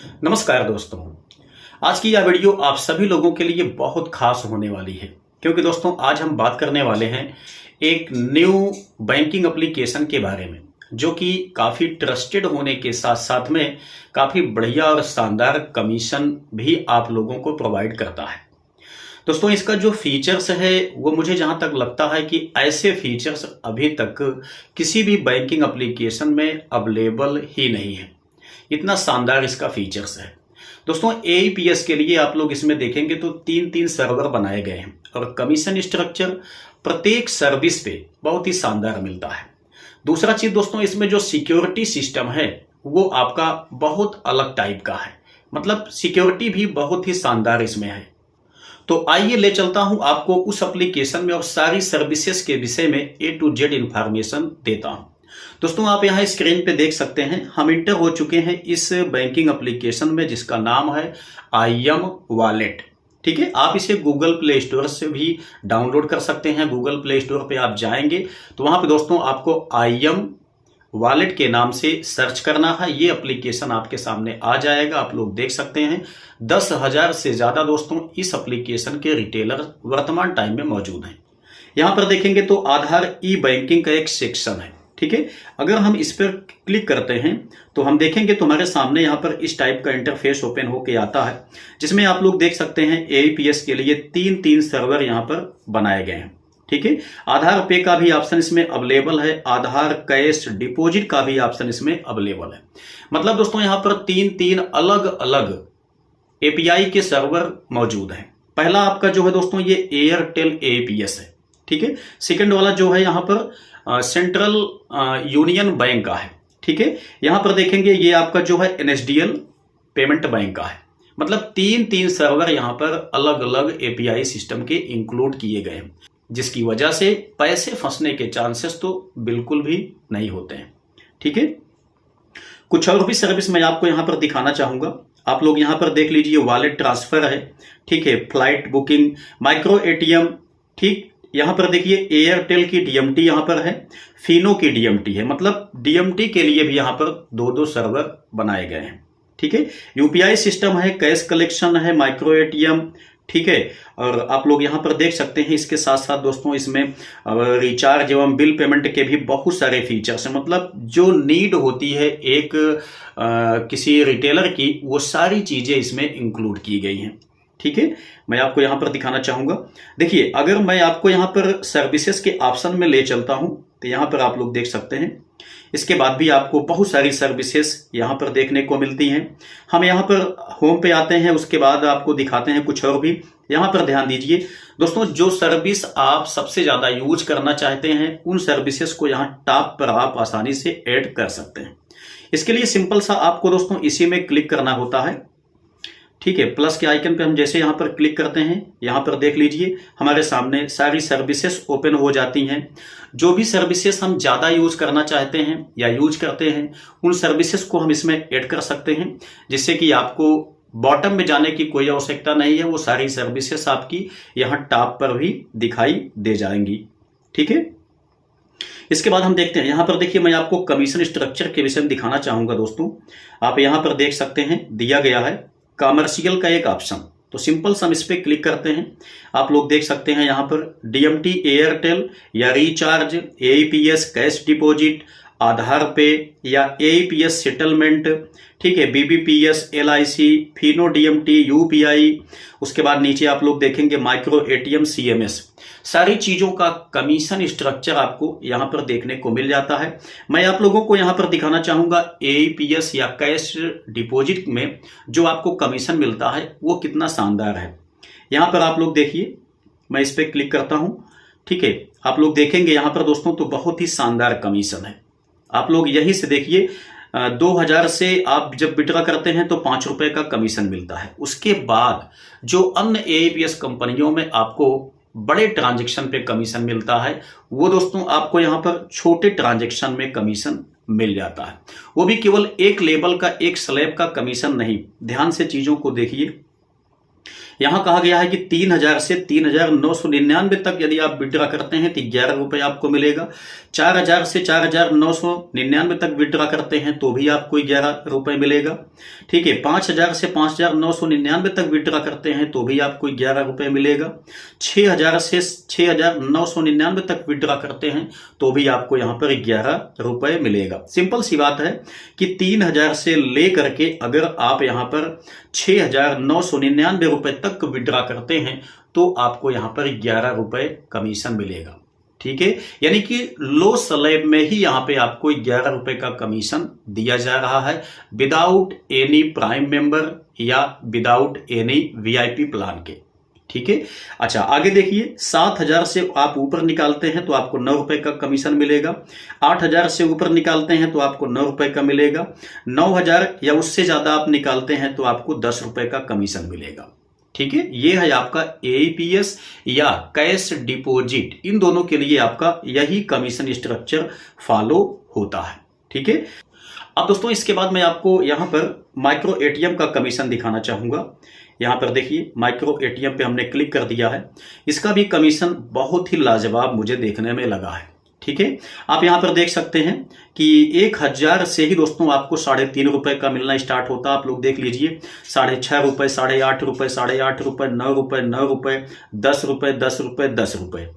नमस्कार दोस्तों। आज की यह वीडियो आप सभी लोगों के लिए बहुत खास होने वाली है, क्योंकि दोस्तों आज हम बात करने वाले हैं एक न्यू बैंकिंग एप्लीकेशन के बारे में, जो कि काफ़ी ट्रस्टेड होने के साथ साथ में काफ़ी बढ़िया और शानदार कमीशन भी आप लोगों को प्रोवाइड करता है। दोस्तों इसका जो फीचर्स है वो मुझे जहाँ तक लगता है कि ऐसे फीचर्स अभी तक किसी भी बैंकिंग एप्लीकेशन में अवेलेबल ही नहीं है। इतना शानदार इसका फीचर्स है। दोस्तों एईपीएस के लिए आप लोग इसमें देखेंगे तो तीन तीन सर्वर बनाए गए हैं और कमीशन स्ट्रक्चर प्रत्येक सर्विस पे बहुत ही शानदार मिलता है। दूसरा चीज दोस्तों, इसमें जो सिक्योरिटी सिस्टम है वो आपका बहुत अलग टाइप का है, मतलब सिक्योरिटी भी बहुत ही शानदार इसमें है। तो आइए ले चलता हूं आपको उस एप्लीकेशन में और सारी सर्विसेज के विषय में A to Z इंफॉर्मेशन देता हूं। दोस्तों आप यहाँ स्क्रीन पे देख सकते हैं, हम इंटर हो चुके हैं इस बैंकिंग एप्लीकेशन में जिसका नाम है IM वॉलेट। ठीक है, आप इसे गूगल प्ले स्टोर से भी डाउनलोड कर सकते हैं। गूगल प्ले स्टोर पे आप जाएंगे तो वहां पे दोस्तों आपको IM वॉलेट के नाम से सर्च करना है। ये एप्लीकेशन आपके सामने आ जाएगा, आप लोग देख सकते हैं 10,000 से ज्यादा दोस्तों इस एप्लीकेशन के रिटेलर वर्तमान टाइम में मौजूद हैं। यहां पर देखेंगे तो आधार ई बैंकिंग का एक सेक्शन है। ठीक है, अगर हम इस पर क्लिक करते हैं तो हम देखेंगे तो हमारे सामने यहाँ पर इस टाइप का इंटरफेस ओपन होके आता है, जिसमें आप लोग देख सकते हैं एईपीएस के लिए तीन तीन सर्वर यहाँ पर बनाए गए हैं। ठीक है, आधार पे का भी ऑप्शन इसमें अवेलेबल है, आधार कैश डिपॉजिट का भी ऑप्शन इसमें अवेलेबल है। मतलब दोस्तों यहाँ पर तीन तीन अलग अलग एपीआई के सर्वर मौजूद हैं। पहला आपका जो है दोस्तों ये एयरटेल एपीएस है। ठीक है, सेकंड वाला जो है यहाँ पर सेंट्रल यूनियन बैंक का है। ठीक है, यहां पर देखेंगे ये आपका जो है एनएसडीएल पेमेंट बैंक का है। मतलब तीन तीन सर्वर यहां पर अलग अलग एपीआई सिस्टम के इंक्लूड किए गए हैं, जिसकी वजह से पैसे फंसने के चांसेस तो बिल्कुल भी नहीं होते हैं। ठीक है, कुछ और भी सर्विस मैं आपको यहां पर दिखाना चाहूंगा। आप लोग यहां पर देख लीजिए, वॉलेट ट्रांसफर है। ठीक है, फ्लाइट बुकिंग, माइक्रो एटीएम। ठीक, यहां पर देखिए एयरटेल की डीएमटी यहां पर है, फिनो की डीएमटी है। मतलब डीएमटी के लिए भी यहां पर दो दो सर्वर बनाए गए हैं। ठीक है, यूपीआई सिस्टम है, कैश कलेक्शन है, माइक्रो एटीएम। ठीक है, और आप लोग यहां पर देख सकते हैं इसके साथ साथ दोस्तों इसमें रिचार्ज एवं बिल पेमेंट के भी बहुत सारे फीचर्स हैं। मतलब जो नीड होती है एक किसी रिटेलर की, वो सारी चीजें इसमें इंक्लूड की गई हैं। ठीक है, मैं आपको यहां पर दिखाना चाहूंगा। देखिए, अगर मैं आपको यहां पर सर्विसेज के ऑप्शन में ले चलता हूं तो यहां पर आप लोग देख सकते हैं, इसके बाद भी आपको बहुत सारी सर्विसेज यहां पर देखने को मिलती हैं। हम यहां पर होम पे आते हैं, उसके बाद आपको दिखाते हैं कुछ और भी। यहां पर ध्यान दीजिए दोस्तों, जो सर्विस आप सबसे ज्यादा यूज करना चाहते हैं उन सर्विसेज को यहां टॉप पर आप आसानी से ऐड कर सकते हैं। इसके लिए सिंपल सा आपको दोस्तों इसी में क्लिक करना होता है। ठीक है, प्लस के आइकन पे हम जैसे यहां पर क्लिक करते हैं, यहां पर देख लीजिए हमारे सामने सारी सर्विसेज ओपन हो जाती हैं। जो भी सर्विसेज हम ज्यादा यूज करना चाहते हैं या यूज करते हैं उन सर्विसेज को हम इसमें ऐड कर सकते हैं, जिससे कि आपको बॉटम में जाने की कोई आवश्यकता नहीं है। वो सारी सर्विसेज आपकी यहां टॉप पर भी दिखाई दे जाएंगी। ठीक है, इसके बाद हम देखते हैं, यहां पर देखिए मैं आपको कमीशन स्ट्रक्चर के विषय में दिखाना चाहूंगा। दोस्तों आप यहां पर देख सकते हैं दिया गया है कमर्शियल का एक ऑप्शन। तो सिंपल से हम इस पे क्लिक करते हैं, आप लोग देख सकते हैं यहां पर डीएमटी एयरटेल या रिचार्ज, एईपीएस कैश डिपॉजिट, आधार पे या एईपीएस सेटलमेंट। ठीक है, BBPS, LIC, Fino DMT, UPI. उसके बाद नीचे आप लोग देखेंगे माइक्रो एटीएम, सीएमएस। सारी चीजों का कमीशन स्ट्रक्चर आपको यहां पर देखने को मिल जाता है। मैं आप लोगों को यहां पर दिखाना चाहूंगा एईपीएस या कैश डिपॉजिट में जो आपको कमीशन मिलता है वो कितना शानदार है। यहां पर आप लोग देखिए, मैं इस पर क्लिक करता हूं। ठीक है, आप लोग देखेंगे यहां पर दोस्तों तो बहुत ही शानदार कमीशन है। आप लोग यहीं से देखिए 2000 से आप जब विड्रॉ करते हैं तो 5 रुपए का कमीशन मिलता है। उसके बाद जो अन्य एईपीएस कंपनियों में आपको बड़े ट्रांजैक्शन पे कमीशन मिलता है, वो दोस्तों आपको यहां पर छोटे ट्रांजैक्शन में कमीशन मिल जाता है। वो भी केवल एक लेवल का, एक स्लैब का कमीशन नहीं। ध्यान से चीजों को देखिए, यहाँ कहा गया है कि 3000 से 3999 तक यदि आप विड्रा करते हैं तो 11 रुपए आपको मिलेगा। 4000 से 4999 तक विड्रा करते हैं तो भी आपको 11 रुपए मिलेगा। ठीक है, 5000 से 5999 तक विड्रा करते हैं तो भी आपको 11 रुपए मिलेगा। 6000 से 6999 तक विड्रा करते हैं तो भी आपको यहाँ पर 11 रुपए मिलेगा। सिंपल सी बात है कि 3000 से लेकर के अगर आप यहाँ पर 6999 रुपए तक विड्रा करते हैं तो आपको यहाँ पर 11 रुपए कमीशन मिलेगा। ठीक है, यानी कि लो स्लैब में ही यहाँ पे आपको 11 रुपए का कमीशन दिया जा रहा है, विदाउट एनी प्राइम मेंबर या विदाउट एनी वीआईपी प्लान के। ठीक है, अच्छा आगे देखिए, 7000 से आप ऊपर निकालते हैं तो आपको 9 रुपए का कमीशन मिलेगा। 8000 से ऊपर निकालते हैं तो आपको 9 रुपए का मिलेगा। 9000 या उससे ज्यादा आप निकालते हैं तो आपको 10 रुपए का कमीशन मिलेगा। ठीक है, ये है आपका एईपीएस या कैश डिपॉजिट, इन दोनों के लिए आपका यही कमीशन स्ट्रक्चर फॉलो होता है। ठीक है, अब दोस्तों इसके बाद मैं आपको यहां पर माइक्रो एटीएम का कमीशन दिखाना चाहूंगा। यहां पर देखिए, माइक्रो एटीएम पे हमने क्लिक कर दिया है। इसका भी कमीशन बहुत ही लाजवाब मुझे देखने में लगा है। ठीक है, आप यहां पर देख सकते हैं कि 1000 से ही दोस्तों आपको 3.5 रुपए का मिलना स्टार्ट होता है। आप लोग देख लीजिए, 6.5 रुपए, 8.5 रुपए, 8.5 रुपए, 9 रुपए, 9 रुपए, 10 रुपए, 10 रुपए, 10 रुपए।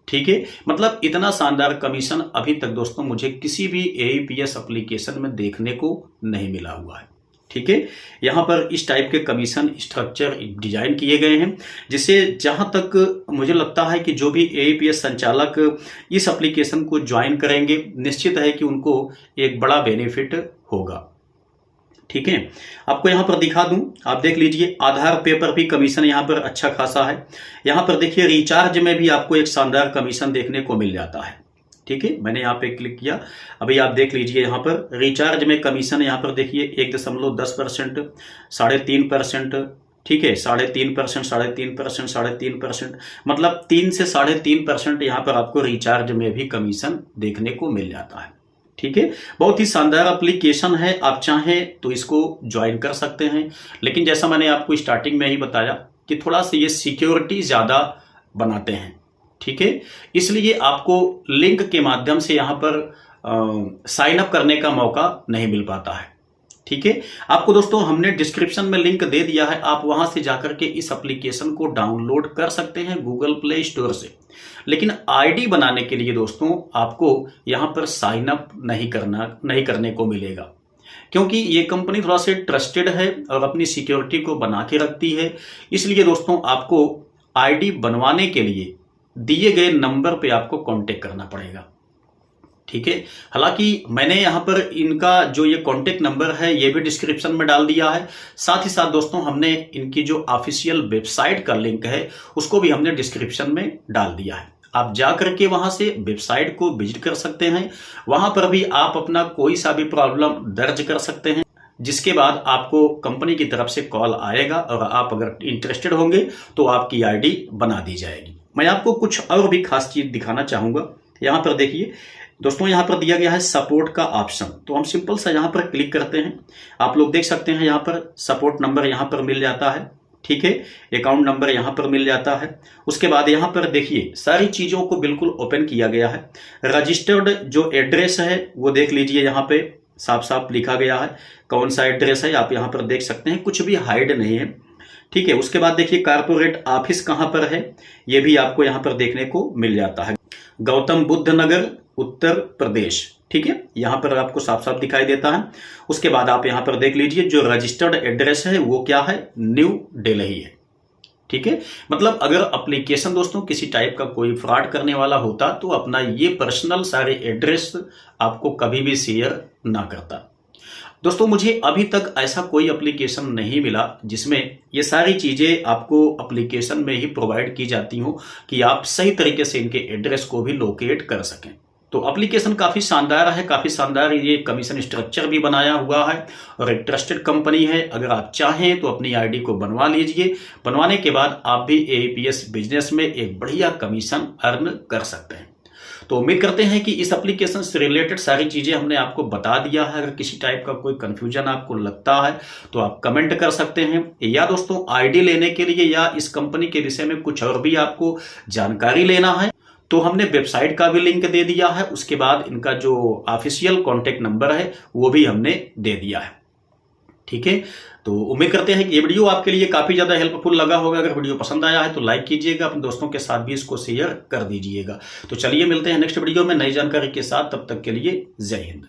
ठीक है, मतलब इतना शानदार कमीशन अभी तक दोस्तों मुझे किसी भी एईपीएस एप्लीकेशन में देखने को नहीं मिला हुआ है। ठीक है, यहां पर इस टाइप के कमीशन स्ट्रक्चर डिजाइन किए गए हैं, जिससे जहां तक मुझे लगता है कि जो भी एईपीएस संचालक इस एप्लीकेशन को ज्वाइन करेंगे, निश्चित है कि उनको एक बड़ा बेनिफिट होगा। ठीक है, आपको यहां पर दिखा दूं, आप देख लीजिए, आधार पे पर भी कमीशन यहां पर अच्छा खासा है। यहां पर देखिए, रिचार्ज में भी आपको एक शानदार कमीशन देखने को मिल जाता है। ठीक है, मैंने यहाँ पे क्लिक किया, अभी आप देख लीजिए यहाँ पर रिचार्ज में कमीशन यहाँ पर देखिए 1.10%, 3.5%। ठीक है, 3.5%, 3.5%, 3.5%, मतलब 3 से 3.5% यहाँ पर आपको रिचार्ज में भी कमीशन देखने को मिल जाता है। ठीक है, बहुत ही शानदार एप्लीकेशन है, आप चाहें तो इसको ज्वाइन कर सकते हैं। लेकिन जैसा मैंने आपको स्टार्टिंग में ही बताया कि थोड़ा सा ये सिक्योरिटी ज्यादा बनाते हैं। ठीक है, इसलिए आपको लिंक के माध्यम से यहां पर साइन अप करने का मौका नहीं मिल पाता है। ठीक है, आपको दोस्तों हमने डिस्क्रिप्शन में लिंक दे दिया है, आप वहां से जाकर के इस एप्लीकेशन को डाउनलोड कर सकते हैं गूगल प्ले स्टोर से। लेकिन आईडी बनाने के लिए दोस्तों आपको यहां पर साइन अप नहीं करने को मिलेगा, क्योंकि ये कंपनी थोड़ा सा ट्रस्टेड है और अपनी सिक्योरिटी को बना के रखती है। इसलिए दोस्तों आपको आईडी बनवाने के लिए दिए गए नंबर पे आपको कांटेक्ट करना पड़ेगा। ठीक है, हालांकि मैंने यहां पर इनका जो ये कांटेक्ट नंबर है ये भी डिस्क्रिप्शन में डाल दिया है। साथ ही साथ दोस्तों हमने इनकी जो ऑफिशियल वेबसाइट का लिंक है उसको भी हमने डिस्क्रिप्शन में डाल दिया है। आप जा करके वहां से वेबसाइट को विजिट कर सकते हैं, वहां पर भी आप अपना कोई सा भी प्रॉब्लम दर्ज कर सकते हैं, जिसके बाद आपको कंपनी की तरफ से कॉल आएगा और आप अगर इंटरेस्टेड होंगे तो आपकी आईडी बना दी जाएगी। मैं आपको कुछ और भी खास चीज दिखाना चाहूंगा। यहां पर देखिए दोस्तों, यहां पर दिया गया है सपोर्ट का ऑप्शन, तो हम सिंपल सा यहां पर क्लिक करते हैं। आप लोग देख सकते हैं यहां पर सपोर्ट नंबर यहां पर मिल जाता है। ठीक है, अकाउंट नंबर यहां पर मिल जाता है। उसके बाद यहां पर देखिए सारी चीजों को बिल्कुल ओपन किया गया है। रजिस्टर्ड जो एड्रेस है वो देख लीजिए, यहां पे साफ साफ लिखा गया है कौन सा एड्रेस है, आप यहां पर देख सकते हैं, कुछ भी हाइड नहीं है। ठीक है, उसके बाद देखिए कारपोरेट ऑफिस कहां पर है ये भी आपको यहां पर देखने को मिल जाता है, गौतम बुद्ध नगर, उत्तर प्रदेश। ठीक है, यहां पर आपको साफ साफ दिखाई देता है। उसके बाद आप यहां पर देख लीजिए जो रजिस्टर्ड एड्रेस है वो क्या है, न्यू दिल्ली है। ठीक है, मतलब अगर एप्लीकेशन दोस्तों किसी टाइप का कोई फ्रॉड करने वाला होता तो अपना ये पर्सनल सारे एड्रेस आपको कभी भी शेयर ना करता। दोस्तों मुझे अभी तक ऐसा कोई एप्लीकेशन नहीं मिला जिसमें ये सारी चीजें आपको एप्लीकेशन में ही प्रोवाइड की जाती हो कि आप सही तरीके से इनके एड्रेस को भी लोकेट कर सकें। तो एप्लीकेशन काफी शानदार है, काफी शानदार ये कमीशन स्ट्रक्चर भी बनाया हुआ है और एक ट्रस्टेड कंपनी है। अगर आप चाहें तो अपनी आईडी को बनवा लीजिए, बनवाने के बाद आप भी एईपीएस बिजनेस में एक बढ़िया कमीशन अर्न कर सकते हैं। तो उम्मीद करते हैं कि इस एप्लीकेशन से रिलेटेड सारी चीज़ें हमने आपको बता दिया है। अगर किसी टाइप का कोई कंफ्यूजन आपको लगता है तो आप कमेंट कर सकते हैं, या दोस्तों आईडी लेने के लिए या इस कंपनी के विषय में कुछ और भी आपको जानकारी लेना है तो हमने वेबसाइट का भी लिंक दे दिया है। उसके बाद इनका जो ऑफिशियल कॉन्टैक्ट नंबर है वो भी हमने दे दिया है। ठीक है, तो उम्मीद करते हैं कि ये वीडियो आपके लिए काफी ज्यादा हेल्पफुल लगा होगा। अगर वीडियो पसंद आया है तो लाइक कीजिएगा, अपने दोस्तों के साथ भी इसको शेयर कर दीजिएगा। तो चलिए मिलते हैं नेक्स्ट वीडियो में नई जानकारी के साथ, तब तक के लिए जय हिंद।